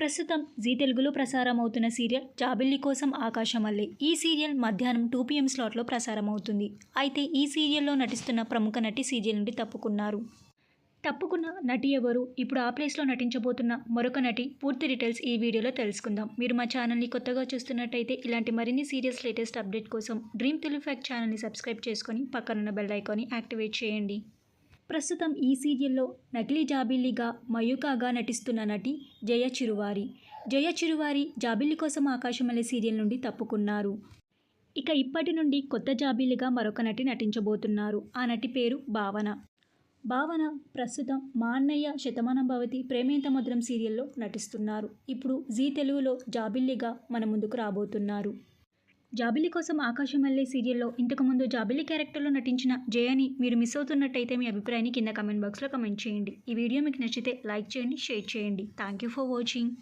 ప్రస్తుతం జీ తెలుగులో ప్రసారమవుతున్న సీరియల్ జాబిల్లి కోసం ఆకాశమల్లె. ఈ సీరియల్ మధ్యాహ్నం 2 PM స్లాట్లో ప్రసారమవుతుంది. అయితే ఈ సీరియల్లో నటిస్తున్న ప్రముఖ నటి సీరియల్ నుండి తప్పుకున్న నటి ఎవరు, ఇప్పుడు ఆ ప్లేస్లో నటించబోతున్న మరొక నటి పూర్తి డీటెయిల్స్ ఈ వీడియోలో తెలుసుకుందాం. మీరు మా ఛానల్ని కొత్తగా చూస్తున్నట్టయితే ఇలాంటి మరిన్ని సీరియల్స్ లేటెస్ట్ అప్డేట్ కోసం డ్రీమ్ తెలుగు ఫ్యాక్ట్ ఛానల్ని సబ్స్క్రైబ్ చేసుకొని పక్కనున్న బెల్ ఐకాన్ని యాక్టివేట్ చేయండి. ప్రస్తుతం ఈ సీరియల్లో నకిలీ జాబిల్లిగా మయూకాగా నటిస్తున్న నటి జయ చిరువారి. జయ చిరువారి జాబిల్లి కోసం ఆకాశమల్లె సీరియల్ నుండి తప్పుకున్నారు. ఇక ఇప్పటి నుండి కొత్త జాబిల్లిగా మరొక నటి నటించబోతున్నారు. ఆ నటి పేరు భావన ప్రస్తుతం మా అన్నయ్య శతమానం భవతి ప్రేమేంత మధురం సీరియల్లో నటిస్తున్నారు. ఇప్పుడు జీ తెలుగులో జాబిల్లిగా మన ముందుకు రాబోతున్నారు. జాబిల్లి కోసం ఆకాశమల్లె సీరియల్లో ఇంతకుముందు జాబిల్లి క్యారెక్టర్లో నటించిన జయని మీరు మిస్ అవుతున్నట్టయితే మీ అభిప్రాయాన్ని కింద కమెంట్ బాక్స్లో కమెంట్ చేయండి. ఈ వీడియో మీకు నచ్చితే లైక్ చేయండి, షేర్ చేయండి. Thank you for watching.